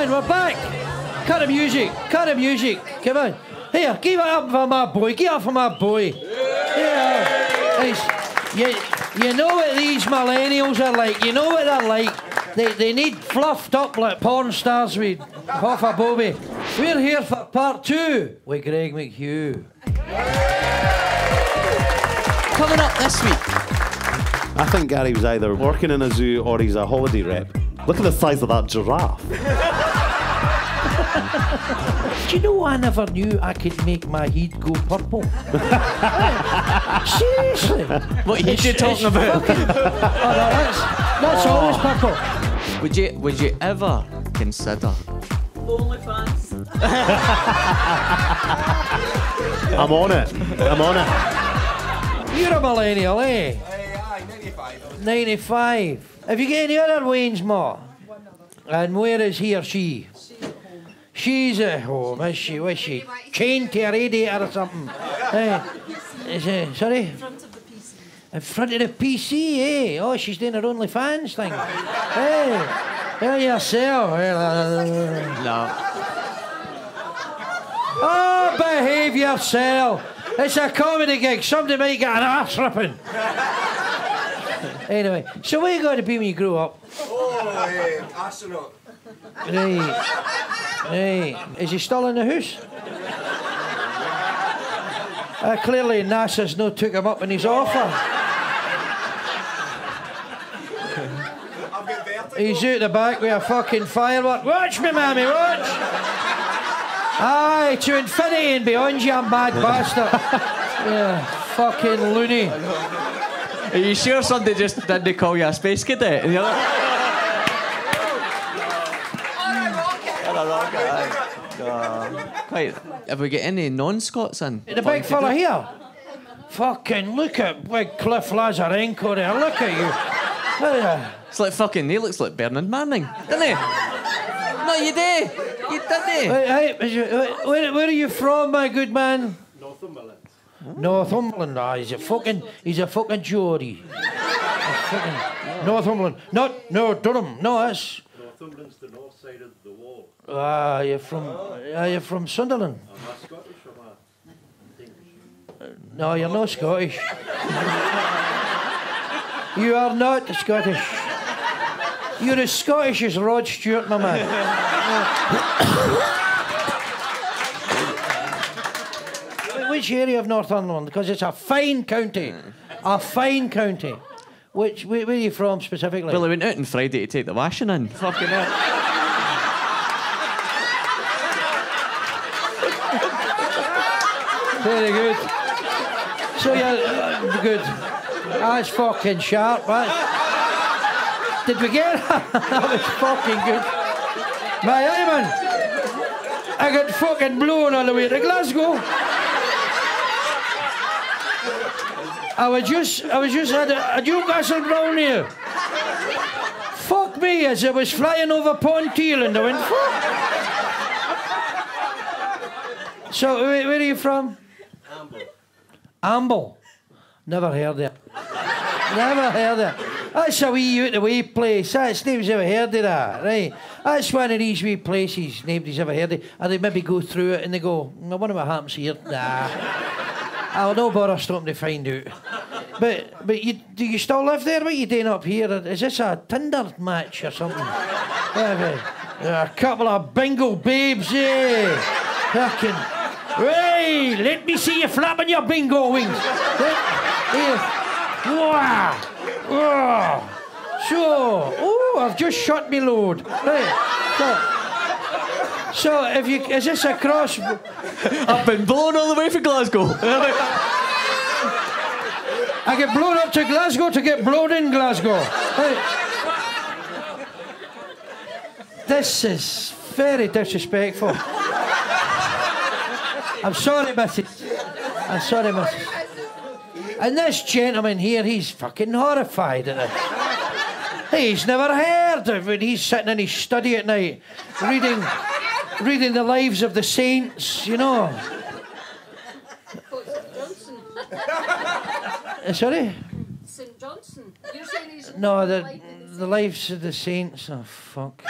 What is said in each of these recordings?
on, we're back. Cut the music, cut the music. Come on. Here, give it up for my boy, give it up for my boy. Yeah. You know what these millennials are like, you know what they're like. They need fluffed up like porn stars with half a bobby. We're here for part 2 with Greg McHugh. Coming up this week. I think Gary was either working in a zoo or he's a holiday rep. Look at the size of that giraffe. Do you know I never knew I could make my head go purple? Seriously. What heat you talking about? That's always purple. Would you ever consider OnlyFans? I'm on it. I'm on it. You're a millennial, eh? Aye, 95. 95. Have you got any other Wayne's Ma? And where is he or she? She's at home, is she? Was she chained to a radiator or something? Sorry? In front of the PC. In front of the PC, eh? Oh, she's doing her OnlyFans thing. Hey, help yourself. no? Oh, behave yourself. It's a comedy gig. Somebody might get an arse ripping. Anyway, so where are you going to be when you grow up? Oh, astronaut. Right. Right. Is he still in the house? Clearly NASA's no took him up in his offer. He's out the back with a fucking firework. Watch me, mammy, watch! Aye, to infinity and beyond, you mad bastard. Yeah, fucking loony. Are you sure somebody just didn't call you a space cadet? And you're like, Quite. Have we got any non-Scots in? The big fella here. Fucking look at big Cliff Lazarenko there. Look at you. It's like fucking. He looks like Bernard Manning, doesn't he? No, you do. You didn't. Hey, where are you from, my good man? Northumberland. Northumberland. Ah, he's a fucking Geordie. Northumberland. No, Durham. No, that's. Northumberland's the north side of the wall. Ah, you're from Sunderland. Am I Scottish or am I English? No, you're not Scottish. You are not Scottish. You're as Scottish as Rod Stewart, my man. Which area of Northumberland? Because it's a fine county. A fine county. Where are you from specifically? Well, I went out on Friday to take the washing in. Fucking hell. Very good. So you're good. That's fucking sharp, right? Did we get it? That was fucking good. My man, I got fucking blown all the way to Glasgow. I was just at a Newcastle Brown here. Fuck me, as I was flying over Ponteal and I went, fuck. So, where are you from? Amble. Never heard it. Never heard it. That's a wee out-the-way place. That's nobody's ever heard of that, right? That's one of these wee places nobody's ever heard of. And they maybe go through it and they go, I wonder what happens here. Nah. I'll no bother stopping to find out. But do you still live there? What are you doing up here? Is this a Tinder match or something? A couple of bingo babes, eh? Fucking... Hey, let me see you flapping your bingo wings. Here. Wow. Oh. So, I've just shot me load. Right. So if you, is this a cross? I've been blown all the way from Glasgow. I get blown up to Glasgow to get blown in Glasgow. Right. This is very disrespectful. I'm sorry, missus. I'm sorry, missus. And this gentleman here, he's fucking horrified at this. He's never heard of it. He's sitting in his study at night, reading the lives of the saints, you know. Sorry? St. Johnson. You're saying he's... No, the lives of the saints. Oh, fuck.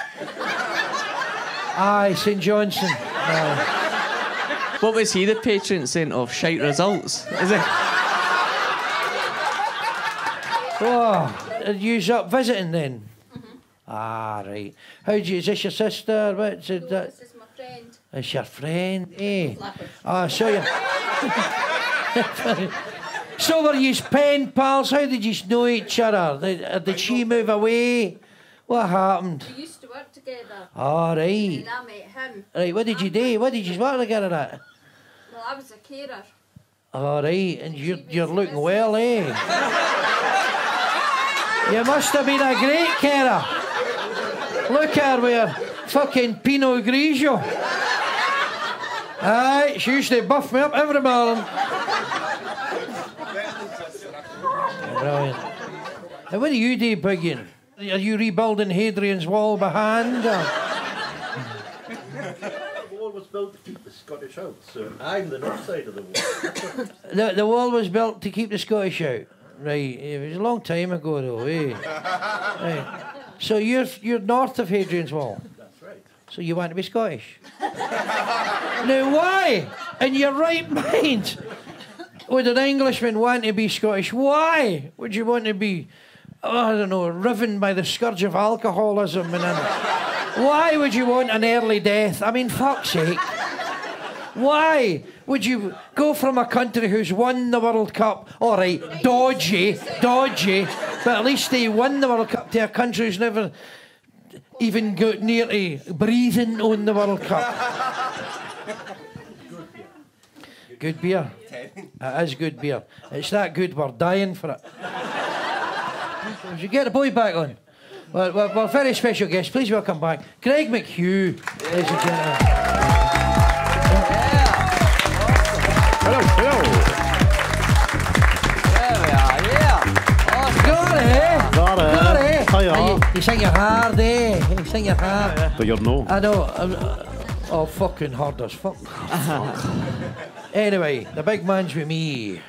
Aye, St Johnson. Aye. What was he the patron saint of shite results? Is it? Oh, you up visiting then? Ah, right. Is this your sister? What's it? This is my friend. It's your friend, eh? Ah, so you. So were you pen pals? How did you know each other? Did she move away? What happened? We used to work together. All right. And I met him. Right, what did you do? What did you work together at? Well, I was a carer. All right, and you're looking well, eh? You must have been a great carer. Look at her with her fucking Pinot Grigio. Aye, she used to buff me up every morning. Brilliant. And what do you do, Biggin? Are you rebuilding Hadrian's Wall by hand? The wall was built to keep the Scottish out, so I'm the north side of the wall. The wall was built to keep the Scottish out. Right, it was a long time ago though, eh? Right. So you're north of Hadrian's Wall? That's right. So you want to be Scottish? Now why, in your right mind, would an Englishman want to be Scottish? Why would you want to be, I don't know, riven by the scourge of alcoholism? Why would you want an early death? I mean, fuck's sake. Why would you go from a country who's won the World Cup, all right, dodgy, but at least they won the World Cup, to a country who's never even got near to breathing on the World Cup? Good beer. It is good beer. It's that good we're dying for it. Would you get the boy back on? Well, we're very special guest. Please welcome back Greg McHugh, ladies and gentlemen. Hello, hello. There we are, yeah. Got it. Hiya. You sing your hard, eh? You sing your hard. But you're no. I know. Oh, fucking hard as fuck. Anyway, the big man's with me. Is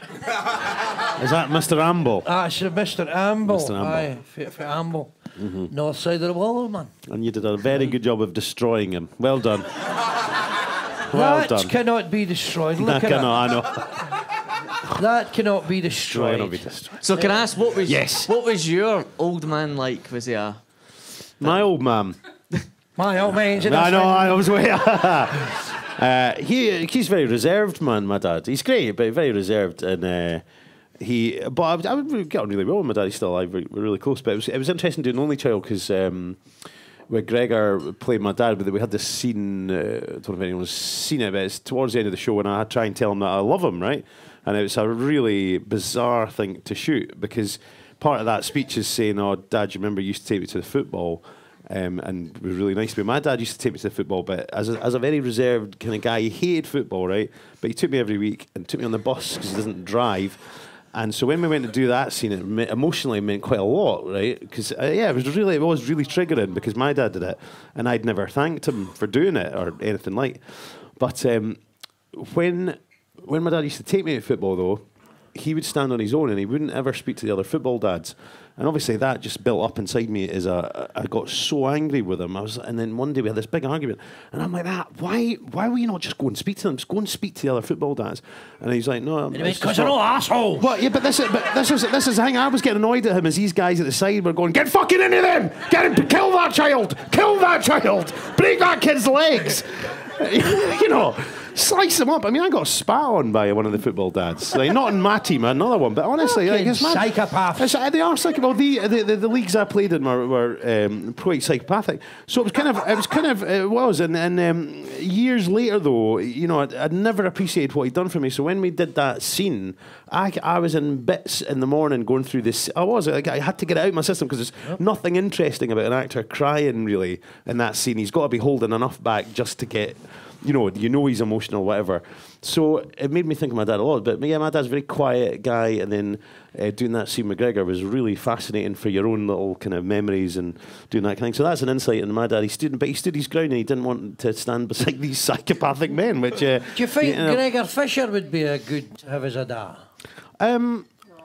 that Mr. Amble? Ah, it's Mr. Amble. Mr. Amble. Aye, for Amble. North side of the wall, man. And you did a very good job of destroying him. Well done. Well That done. cannot be destroyed. Look I at cannot, I know. it. That cannot be destroyed. Cannot be destroyed. So can I ask, what was Yes. what was your old man like? Was he a... My old man. My old man's in I this know, thing. I was way. He's very reserved, man. My dad. He's great, but very reserved, and But I would get on really well with my dad. He's still alive. We're really close. But it was interesting doing Only Child because where Gregor played my dad, we had this scene. I don't know if anyone's seen it, but it's towards the end of the show when I had to try and tell him that I love him, right? And it was a really bizarre thing to shoot because part of that speech is saying, "Oh, Dad, you remember you used to take me to the football." And it was really nice to me. My dad used to take me to the football, but as a very reserved kind of guy, he hated football, right? But he took me every week and took me on the bus because he doesn't drive. And so when we went to do that scene, emotionally meant quite a lot, right? Because it was really triggering because my dad did it, and I'd never thanked him for doing it or anything like. But when my dad used to take me to football, though, he would stand on his own and he wouldn't ever speak to the other football dads. And obviously that just built up inside me as I got so angry with him. And then one day we had this big argument, and I'm like, why will you not just go and speak to them? Just go and speak to the other football dads. And he's like, no, because you're all assholes. Well, yeah, but this is the thing. I was getting annoyed at him as these guys at the side were going, get fucking into them, get him, kill that child, break that kid's legs, you know. Slice them up. I mean, I got spat on by one of the football dads. Like, not in my team, another one, but honestly, like, it's mad. Psychopaths. They are psychopaths. The leagues I played in were quite psychopathic. So it was. And years later, though, you know, I'd never appreciated what he'd done for me. So when we did that scene, I was in bits in the morning going through this. I had to get it out of my system because there's nothing interesting about an actor crying really in that scene. He's got to be holding enough back just to get. You know he's emotional, whatever. So it made me think of my dad a lot. But yeah, my dad's a very quiet guy, and then doing that scene with Gregor was really fascinating for your own little kind of memories and doing that kind of thing. So that's an insight into my dad. He stood his ground, and he didn't want to stand beside these psychopathic men. Which do you think Gregor Fisher would be a good to have as a dad?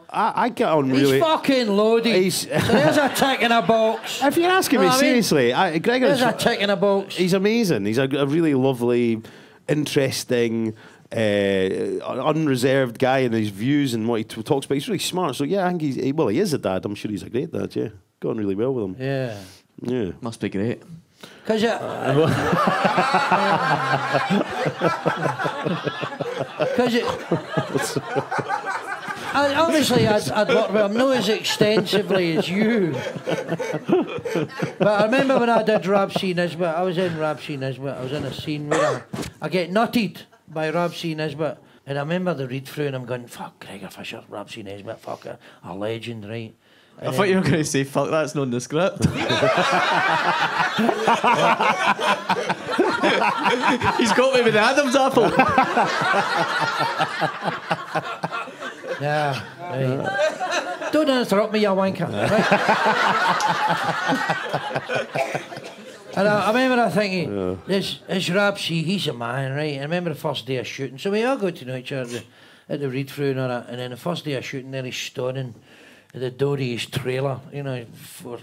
I get on He's really. fucking loaded. So there's a tick in a box. If you're asking me Know what I mean? seriously, Gregor's There's a tick in a box. he's amazing. He's a really lovely, interesting, unreserved guy in his views and what he talks about. He's really smart. So yeah, I think he is a dad. I'm sure he's a great dad. Yeah, going really well with him. Yeah. Yeah. Must be great. Because obviously I'd worked with him, not as extensively as you. But I remember when I did Rob C. Nisbet, I was in Rob C. Nisbet, I was in a scene where I get nutted by Rob C. Nisbet. And I remember the read through and I'm going, fuck, Gregor Fisher, Rob C. Nisbet, fuck, a legend, right? I thought you were going to say, fuck, that's not in the script. He's got me with the Adam's apple. Yeah, right. Don't interrupt me, you wanker. Right? And I remember thinking, this Rob C, he's a man, right? And I remember the first day of shooting. So we all got to know each other at the read through and all that. And then the first day of shooting, there he's stoning at the door of his trailer, you know,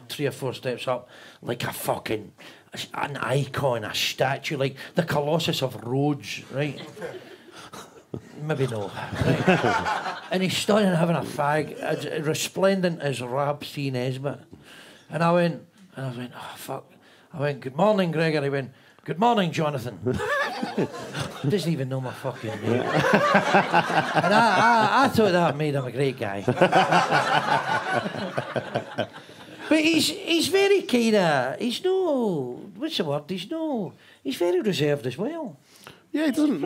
3 or 4 steps up, like an icon, a statue, like the Colossus of Rhodes, right? Maybe no. Right? And he's standing having a fag, as resplendent as Rob C. Nisbet. And I went, oh, fuck. I went, good morning, Gregor. He went, good morning, Jonathan. He doesn't even know my fucking name. And I thought that made him a great guy. But he's very kind of, he's very reserved as well. Yeah, he doesn't.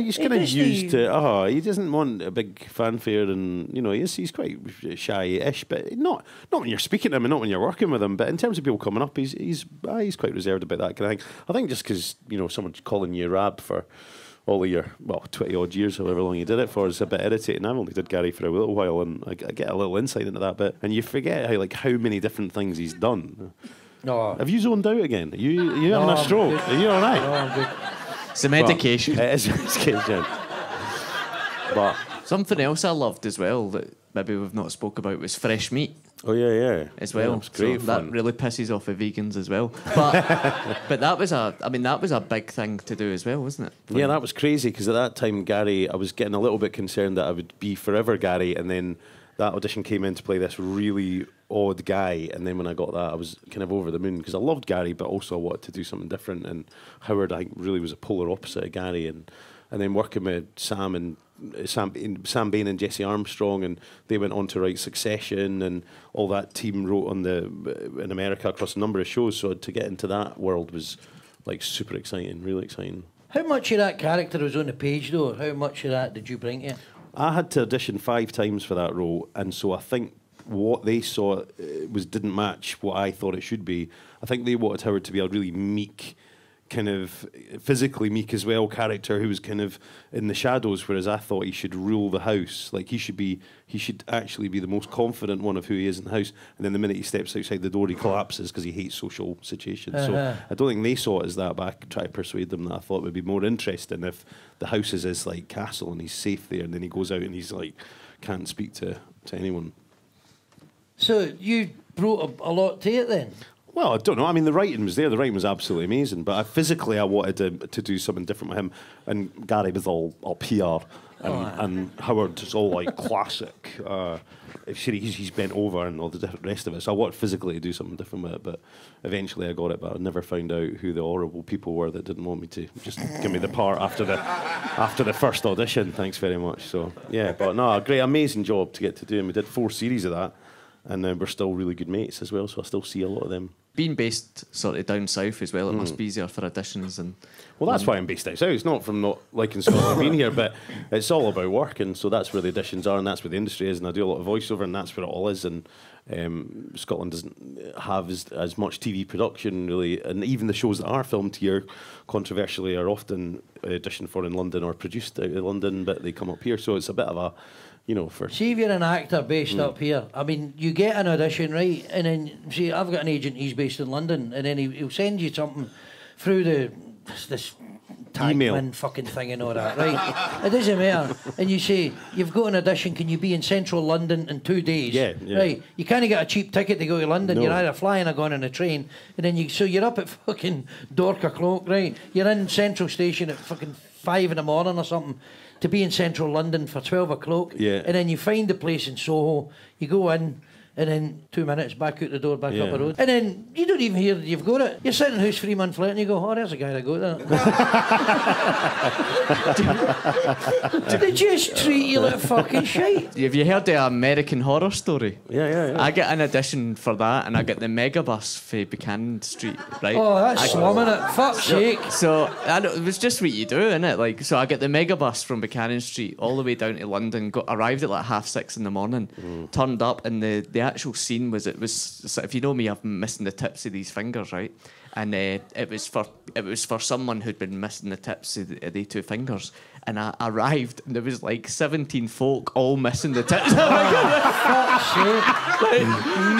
He's kind of used to. He doesn't want a big fanfare, and you know, he's quite shy-ish. But not when you're speaking to him, and not when you're working with him. But in terms of people coming up, he's quite reserved about that kind of thing. I think just because someone's calling you Rab for all of your 20 odd years, however long you did it for, is a bit irritating. I've only did Gary for a little while, and I get a little insight into that bit, and you forget how many different things he's done. No. Have you zoned out again? Are you having a stroke? Are you all right? No, I'm good. It's the medication. It is medication. But something else I loved as well that maybe we've not spoke about was fresh meat. Oh yeah. As well. Yeah, it's great so fun. That really pisses off the vegans as well. But that was a big thing to do as well, wasn't it? Yeah, that was crazy because at that time, Gary, I was getting a little bit concerned that I would be forever Gary, and then that audition came in to play this really odd guy, and then when I got that, I was kind of over the moon because I loved Gary, but also I wanted to do something different. And Howard, I think, really was a polar opposite of Gary, and then working with Sam Bain and Jesse Armstrong, and they went on to write Succession, and all that team wrote in America across a number of shows. So to get into that world was like super exciting, really exciting. How much of that character was on the page, though? How much of that did you bring to it? I had to audition 5 times for that role, and so I think what they saw didn't match what I thought it should be. I think they wanted Howard to be a really meek, kind of physically meek as well character who was kind of in the shadows, whereas I thought he should rule the house. Like he should actually be the most confident one of who he is in the house, and then the minute he steps outside the door he collapses because he hates social situations. So I don't think they saw it as that, but I tried to persuade them that I thought it would be more interesting if the house is his like castle and he's safe there, and then he goes out and he's like can't speak to anyone. So you brought a lot to it then? Well, I don't know. I mean, the writing was there. The writing was absolutely amazing. But physically, I wanted to do something different with him. And Gary was all PR. And Howard is all like classic. He's bent over and all the rest of it. So I wanted physically to do something different with it. But eventually I got it. But I never found out who the horrible people were that didn't want me to. Just give me the part after the first audition. Thanks very much. So, yeah. But no, a great, amazing job to get to do. And we did 4 series of that. And we're still really good mates as well, so I still see a lot of them. Being based sort of down south as well, it must be easier for auditions. Well, that's why I'm based out south. It's not from not liking Scotland being here, but it's all about work, and so that's where the auditions are, and that's where the industry is, and I do a lot of voiceover, and that's where it all is. And Scotland doesn't have as much TV production, really, and even the shows that are filmed here, controversially, are often auditioned for in London or produced out of London, but they come up here, so it's a bit of a... See, if you're an actor based up here, I mean, you get an audition, right? And then, see, I've got an agent, he's based in London, and then he'll send you something through this Email. tagman fucking thing and all that, right? It doesn't matter. And you say, you've got an audition, can you be in central London in 2 days? Yeah. Right. You can't get a cheap ticket to go to London. No. You're either flying or going on a train. And then so you're up at fucking Dork o'clock, right? You're in Central Station at fucking 5 in the morning or something to be in central London for 12 o'clock. Yeah. And then you find the place in Soho, you go in, and then 2 minutes, back out the door, back up the road. And then you don't even hear that you've got it. You're sitting in house 3 months later and you go, oh, there's a guy that got that. They just treat you like fucking shite. Have you heard the American Horror Story? Yeah. I get an audition for that, and I get the megabus for Buchanan Street, right? Oh, that's slumming it. Fuck's sake. So I know, it was just what you do, innit? Like, so I get the megabus from Buchanan Street all the way down to London. Arrived at like 6:30 in the morning. Turned up, and the actual scene was, it was, so if you know me, I'm missing the tips of these fingers, right? And it was for someone who'd been missing the tips of the 2 fingers. And I arrived, and there was like 17 folk all missing the tips.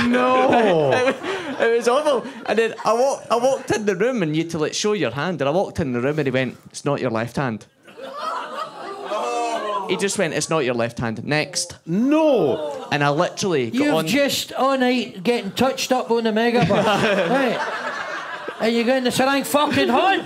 No. It was awful. And then I walked in the room, and you had to like show your hand. And I walked in the room, and he went, "It's not your left hand." He just went, "It's not your left hand. Next." No. And I literally got You've on. just all night getting touched up on the megabus. Right. And you're going to Sarang fucking hon.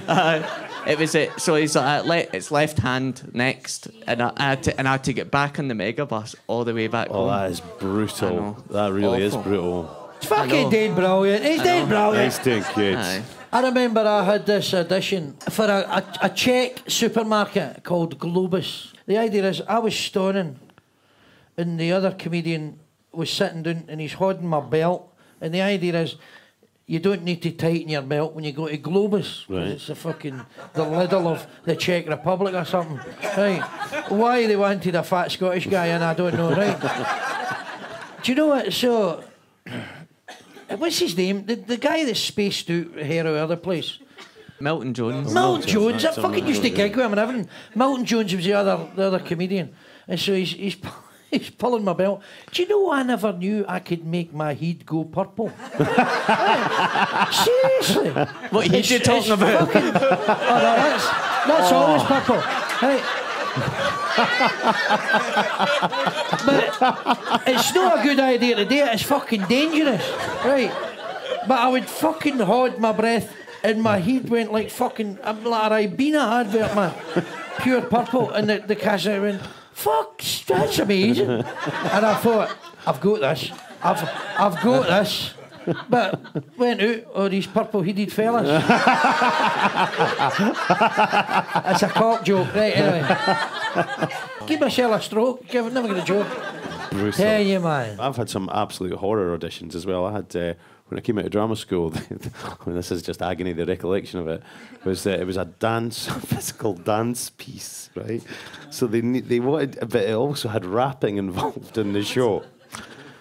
It was it. So he's like, "It's left hand next," and I had to get back on the megabus all the way back Oh, home. that is brutal. That really is Awful. brutal. It's fucking dead brilliant. He's dead brilliant. Nice doing, kids. Aye. I remember I had this audition for a Czech supermarket called Globus. The idea is I was stoning and the other comedian was sitting down and he's holding my belt, and the idea is you don't need to tighten your belt when you go to Globus. Right. It's the Lidl of the Czech Republic or something. Right. Why they wanted a fat Scottish guy in, I don't know, right? Do you know what? So, what's his name? The guy that spaced out here or other place. Milton Jones. Milton Jones. I fucking used to gig with him and everything. Milton Jones was the other comedian, and so he's pulling my belt. Do you know I never knew I could make my head go purple? Right. Seriously. What head you talking about? Fucking, oh, no, that's always purple. Right. But it's not a good idea to do it. It's fucking dangerous, right? But I would fucking hold my breath, and my head went like fucking like a Ribena advert, man, pure purple. And the cashier went, "Fuck, that's amazing." And I thought, I've got this. I've got this. But went out, all these purple-headed fellas. That's a cock joke, right? Anyway, give myself a stroke. Never get a joke. Brutal. Tell you, man. I've had some absolute horror auditions as well. I had when I came out of drama school. I mean, this is just agony. The recollection of it was it was a physical dance piece, right? So they wanted, but it also had rapping involved in the show.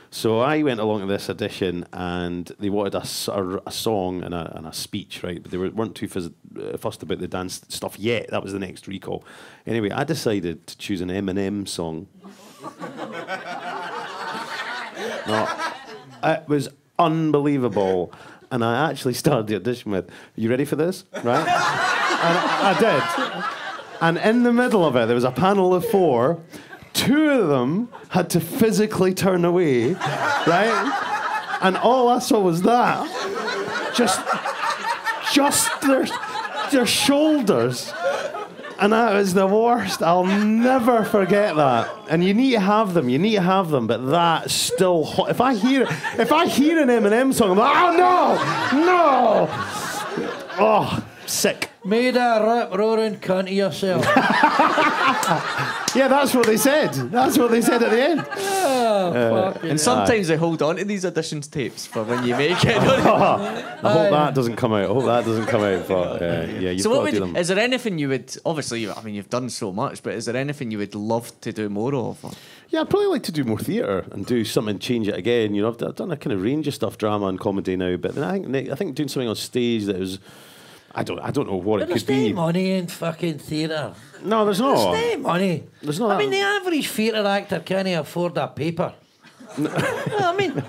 So I went along to this audition, and they wanted a song and a speech, right? But they weren't too fussed about the dance stuff yet. That was the next recall. Anyway, I decided to choose an Eminem song. No, it was unbelievable. And I actually started the audition with, "Are you ready for this?" Right? And I did. And in the middle of it, there was a panel of 4. 2 of them had to physically turn away, right? And all I saw was that. Just their shoulders. And that was the worst. I'll never forget that. And you need to have them. But that's still hot. If I hear an Eminem song, I'm like, "Oh no! Oh, sick." Made a rip roaring cunt of yourself. Yeah, that's what they said. That's what they said at the end. Oh, fucking And sometimes they hold on to these auditions tapes for when you make it. I hope that doesn't come out. But yeah, you've So got what to do them. is there anything you would, obviously, I mean, you've done so much, but is there anything you would love to do more of? Yeah, I'd probably like to do more theatre and do something, change it again. You know, I've done a kind of range of stuff, drama and comedy now. But then I think doing something on stage that was, I don't know what it There's could be. no money in fucking theatre. No, there's not. There's no money. There's not. I mean, the average theatre actor can't afford a paper. I mean,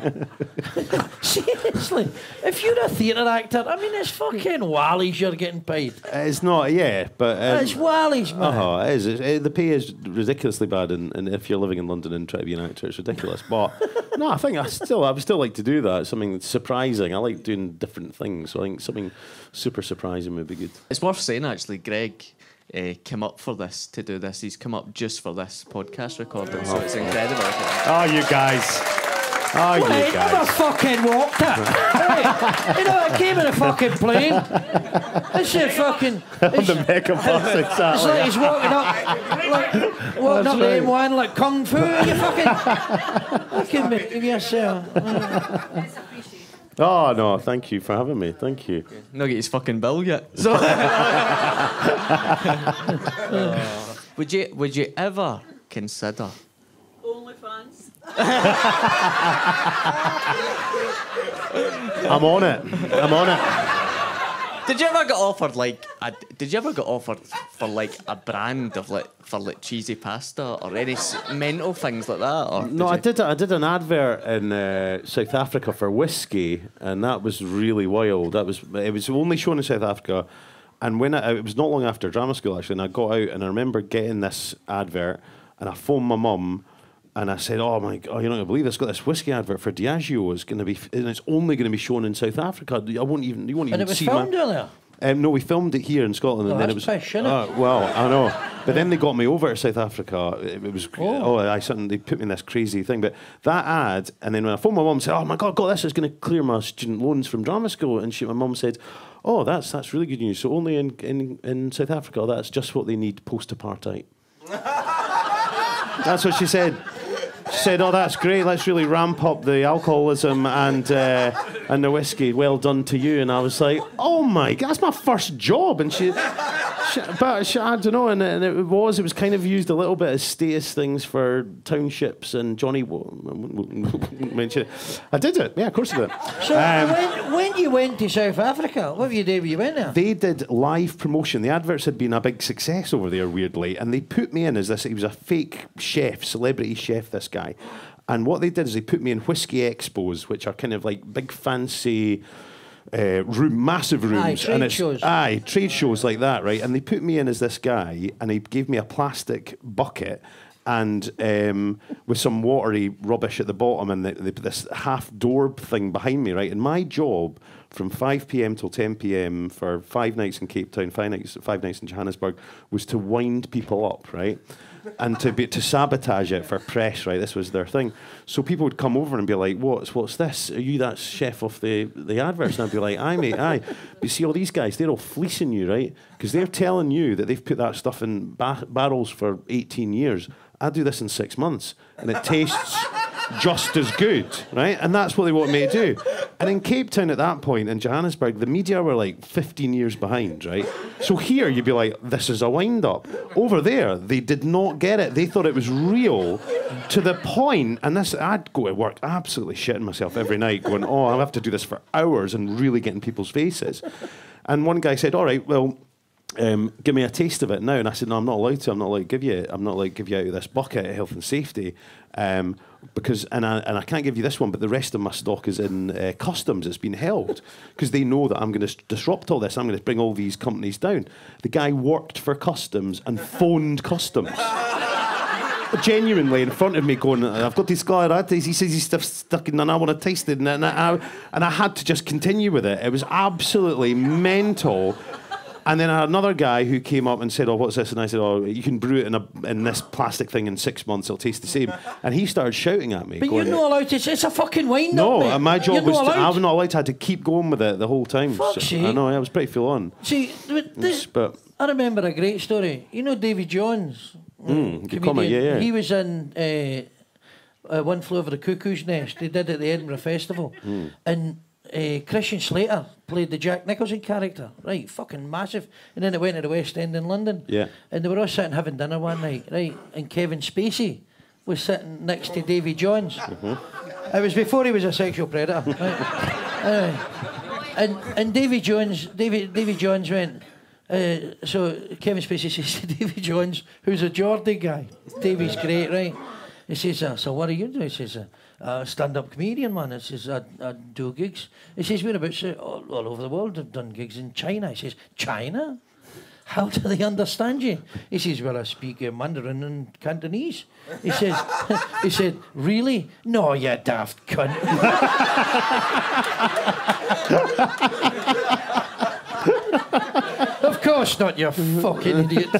seriously, if you're a theatre actor, I mean, it's fucking wallies you're getting paid. It's not, yeah, but It's wallies, man. it is. The pay is ridiculously bad, and if you're living in London and trying to be an actor, it's ridiculous. But no, I think I would still like to do that. Something surprising. I like doing different things. So I think something super surprising would be good. It's worth saying, actually, Greg came up for this, to do this. He's come up just for this podcast recording, so it's incredible. Oh, you guys. Oh, you I never guys. fucking walked it. Right. You know, I came in a fucking plane. It's a fucking... On the mega bus, It's exactly. like he's walking up the M1 like kung fu. You fucking make yourself. Oh, no, thank you for having me. Thank you. Not get his fucking bill yet. So would you ever consider OnlyFans. I'm on it. Did you ever get offered for like a brand of like cheesy pasta or any mental things like that? Or No, I did an advert in South Africa for whiskey, and that was really wild. It was only shown in South Africa, and when it was not long after drama school actually, and I got out and I remember getting this advert, and I phoned my mum. And I said, "Oh my God, you're not gonna believe this! Got this whiskey advert for Diageo. It's gonna be, and it's only gonna be shown in South Africa. You won't even And it was see filmed there. No, we filmed it here in Scotland, and then it was. That's pish, isn't it? Well, I know, but then they got me over to South Africa. It was they put me in this crazy thing. But that ad, and then when I phoned my mum, and said, "Oh my God, got this! It's going to clear my student loans from drama school." And my mum said, "Oh, that's really good news. So only in South Africa, that's just what they need post-apartheid." That's what she said. She said, "Oh, that's great. Let's really ramp up the alcoholism and the whiskey. Well done to you." And I was like, "Oh my God, that's my first job." And I don't know. And it was kind of used a little bit as status things for townships and Johnny. I did it. Yeah, of course I did. So when you went to South Africa, what were you doing when you went there? They did live promotion. The adverts had been a big success over there, weirdly, and they put me in as this. He was a fake chef, celebrity chef. This guy, and what they did is they put me in whiskey expos, which are kind of like big fancy. Massive rooms, trade shows. Trade shows like that, right? And they put me in as this guy, and he gave me a plastic bucket and with some watery rubbish at the bottom, and they put this half door thing behind me, right? And my job from 5 p.m. till 10 p.m. for 5 nights in Cape Town, 5 nights in Johannesburg, was to wind people up, right? And to sabotage it for press, right? This was their thing. So people would come over and be like, "What's this? Are you that chef off the adverts?" And I'd be like, "Aye, mate, aye." But you see, all these guys, they're all fleecing you, right? Because they're telling you that they've put that stuff in barrels for 18 years. I do this in 6 months, and it tastes just as good, right? And that's what they want me to do. And in Cape Town at that point, in Johannesburg, the media were like 15 years behind, right? So here you'd be like, this is a wind-up. Over there, they did not get it. They thought it was real to the point, and I'd go to work absolutely shitting myself every night, going, "Oh, I'll have to do this for hours," and really get in people's faces. And one guy said, "All right, well, give me a taste of it now." And I said, "No, I'm not allowed to. I'm not allowed to give you out of this bucket of health and safety, because I can't give you this one. But the rest of my stock is in customs. It's been held because they know that I'm going to disrupt all this. I'm going to bring all these companies down." The guy worked for customs and phoned customs. Genuinely in front of me going, "I've got these scolaritis." He says he's stuck in, and I want to taste it. And I had to just continue with it. It was absolutely mental. And then I had another guy who came up and said, "Oh, what's this?" And I said, "Oh, you can brew it in this plastic thing in 6 months. It'll taste the same." And he started shouting at me. But going, you're not allowed to. It's a fucking wind-up, No, mate. my job was I was not allowed to. I had to keep going with it the whole time. Fuck's sake. I know, I was pretty full on. See, But I remember a great story. You know Davy Jones? good comment, yeah. He was in One Flew Over the Cuckoo's Nest. They did it at the Edinburgh Festival. And Christian Slater played the Jack Nicholson character, right? Fucking massive. And then it went to the West End in London. Yeah. And they were all sitting having dinner one night, right? And Kevin Spacey was sitting next to Davy Jones. It was before he was a sexual predator, right? And Davy Jones went. So Kevin Spacey says to Davy Jones, who's a Geordie guy. Davy's great, right? He says, "So what are you doing?" He says, stand-up comedian, man. He says, I do gigs. He says, whereabouts? All over the world. I've done gigs in China. He says, China? How do they understand you? He says, well, I speak Mandarin and Cantonese. He says, he said, really? No, you daft cunt. Of course not, you fucking idiot.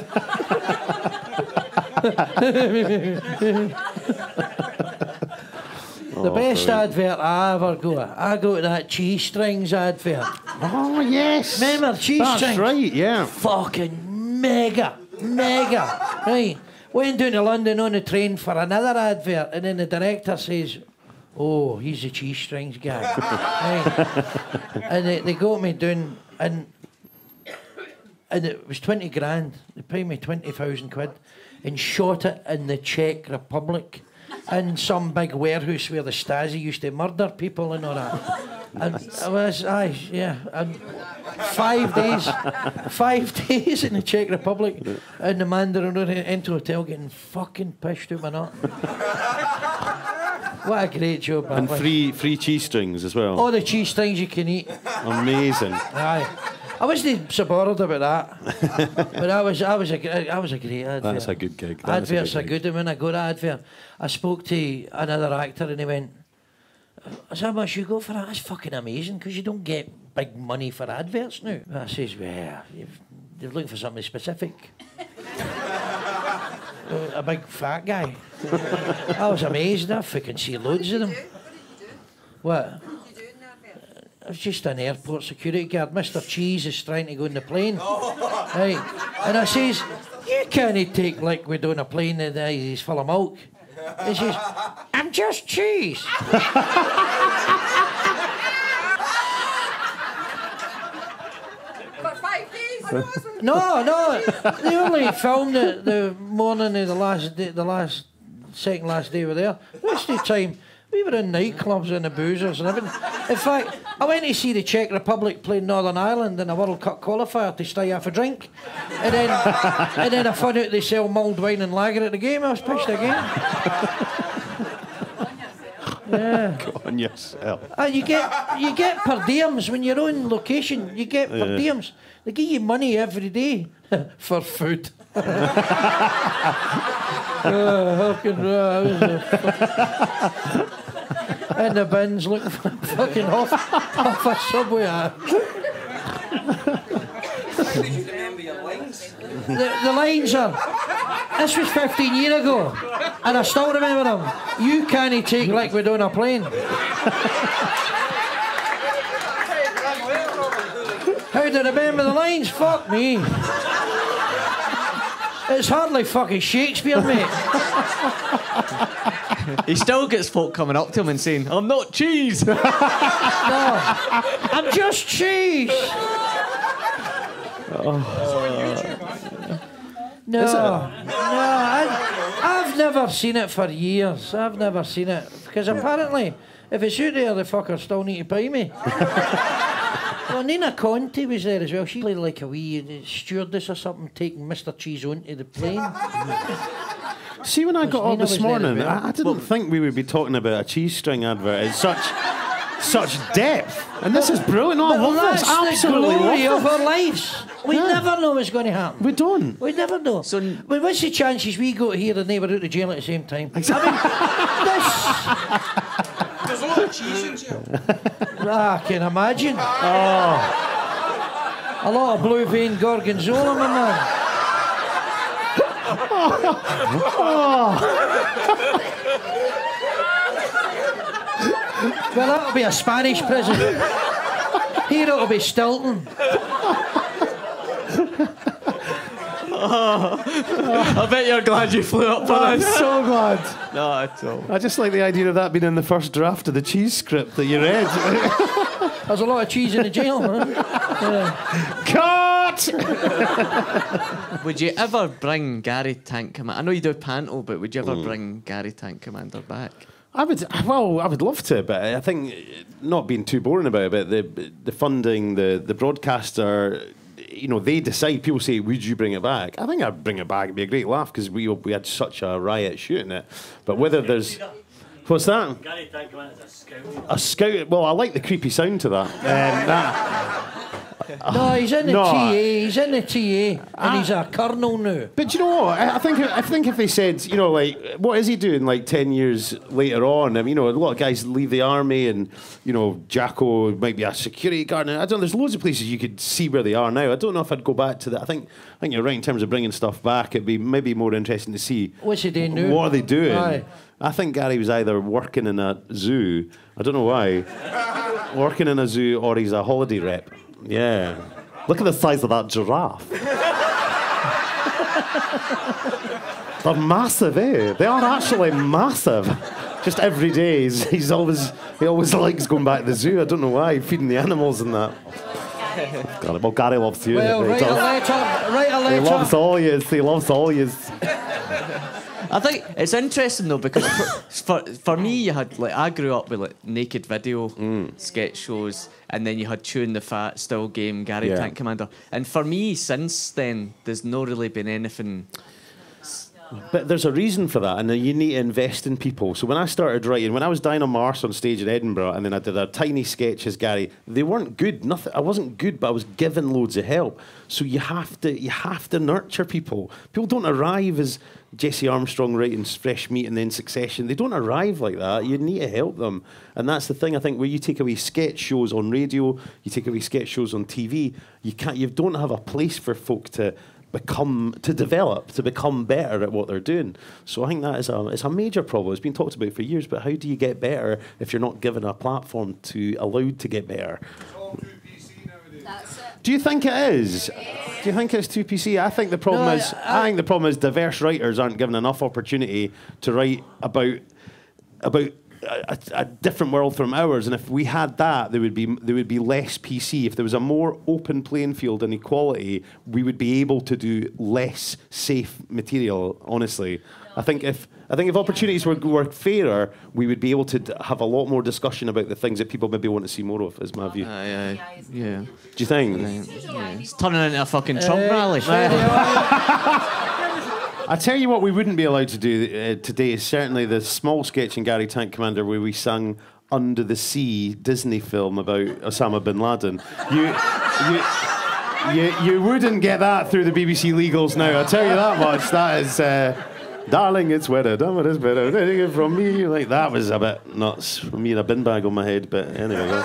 The best advert I ever I go to that cheese strings advert. Oh, yes. Remember cheese strings? That's right, yeah. Fucking mega. Right. Went down to London on the train for another advert, and then the director says, oh, he's the cheese strings guy. Right. And they got me down, and it was 20 grand. They paid me 20,000 quid and shot it in the Czech Republic. In some big warehouse where the Stasi used to murder people and all that. And I was, and 5 days in the Czech Republic in the Mandarin into hotel getting fucking pished out my nut. What a great job. And free cheese strings as well. All the cheese strings you can eat. Amazing. Aye. I wasn't so bothered about that, but that was a great advert. That's a good gig. Adverts are good, and when I got an advert, I spoke to another actor, and he went, "I said, how much you go for that? That's fucking amazing, because you don't get big money for adverts now." I says, well, you're looking for something specific. A big fat guy. I was amazed. I fucking see loads of them. What? I was just an airport security guard. Mr. Cheese is trying to go in the plane. Right. And I says, you can't take liquid on a plane that is full of milk. He says, I'm just cheese. For 5 days? No. They only filmed it the morning of second last day we were there. Rest of the time, we were in nightclubs and the boozers and everything. In fact, I went to see the Czech Republic play Northern Ireland in a World Cup qualifier to stay off a drink. And then I found out they sell mulled wine and lager at the game. I was pissed again. Yeah. Go on yourself. And you get per diems when you're on location. You get per diems. They give you money every day for food. In the bins looking for fucking off a subway. The lines are. This was 15 years ago, and I still remember them. You can't take liquid on a plane. How do I remember the lines? Fuck me. It's hardly fucking Shakespeare, mate. He still gets folk coming up to him and saying, I'm not cheese. No, I'm just cheese. No, I've never seen it for years. I've never seen it. Because apparently, if it's out there, the fuckers still need to pay me. Well, Nina Conti was there as well. She played like a wee stewardess or something, taking Mr. Cheese onto the plane. See, when I got up this morning, well. I didn't think we would be talking about a cheese string advert in such depth. And this is brilliant. I love this. That's the glory of our lives. We never know what's going to happen. We don't. We never know. So, what's the chances we go here and they were out of jail at the same time? Exactly. There's a lot of cheese in jail. I can imagine. Oh. A lot of blue vein gorgonzola, my man. Well, that'll be a Spanish prison. Here it'll be Stilton. I bet you're glad you flew up for I'm this. so glad. No, at all. I just like the idea of that being in the first draft of the cheese script that you read. There's a lot of cheese in the jail, man. Cut! Would you ever bring Gary Tank Commander? I know you do Panto, but would you ever bring Gary Tank Commander back? I would love to, but I think not being too boring about it, but the funding, the broadcaster, they decide. People say, would you bring it back? I think I'd bring it back. It'd be a great laugh because we had such a riot shooting it. But whether there's... What's that? Gary Tankman is a scout. A scout. Well, I like the creepy sound to that. No, he's in the No. TA. He's in the TA, and he's a colonel now. But you know what? I think if they said, you know, like, what is he doing like 10 years later on? I mean, you know, a lot of guys leave the army and, you know, Jacko might be a security guard. I don't know, there's loads of places you could see where they are now. I don't know if I'd go back to that. I think you're right in terms of bringing stuff back. It'd be maybe more interesting to see What's he doing now? what are they doing. Aye. I think Gary was either working in a zoo, I don't know why, working in a zoo, or he's a holiday rep. Yeah. Look at the size of that giraffe. They're massive, eh? They are actually massive. Just every day, he always likes going back to the zoo. I don't know why, feeding the animals and that. Well, Gary loves you. Well, write a letter. He loves all yous. He loves all yous. I think it's interesting though because for me, you had like I grew up with like naked video sketch shows, and then you had Chewing the Fat, Still Game, Gary Tank Commander, and for me since then, there's not really been anything. But there's a reason for that, and you need to invest in people. So when I started writing, when I was Dying on Mars on stage in Edinburgh, and then I did a tiny sketch as Gary, they weren't good. Nothing. I wasn't good, but I was given loads of help. So you have to nurture people. People don't arrive as Jesse Armstrong writing Fresh Meat and then Succession. They don't arrive like that. You need to help them, and that's the thing. I think where you take away sketch shows on radio, you take away sketch shows on TV. You don't have a place for folk to develop, to become better at what they're doing. So I think that is a major problem. It's been talked about for years, but how do you get better if you're not given a platform to allowed to get better? It's all too PC nowadays. That's it. Do you think it is? Do you think it's too PC? I think the problem I think the problem is diverse writers aren't given enough opportunity to write about a different world from ours, and if we had that, there would be less PC. If there was a more open playing field and equality, we would be able to do less safe material. Honestly, I think if opportunities were fairer, we would be able to have a lot more discussion about the things that people maybe want to see more of. Is my view. Yeah. Do you think? Yeah. It's turning into a fucking Trump rally. I tell you what we wouldn't be allowed to do today is certainly the small sketch in Gary Tank Commander where we sung Under the Sea Disney film about Osama bin Laden. You wouldn't get that through the BBC legals now, I'll tell you that much. That is, darling, it's wetter, damn it is better, taking it from me. Like, that was a bit nuts for me and a bin bag on my head, but anyway.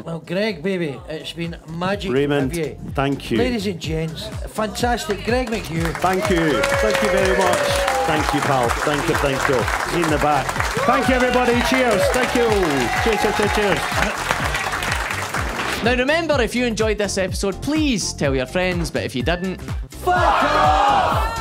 Well, Greg, baby, it's been magic. Raymond, to have you. thank you. Ladies and gents, fantastic. Greg McHugh. Thank you very much. Thank you, pal. Thank you. In the back. Thank you, everybody. Cheers. Thank you. Cheers. Now remember, if you enjoyed this episode, please tell your friends, but if you didn't, Fuck off!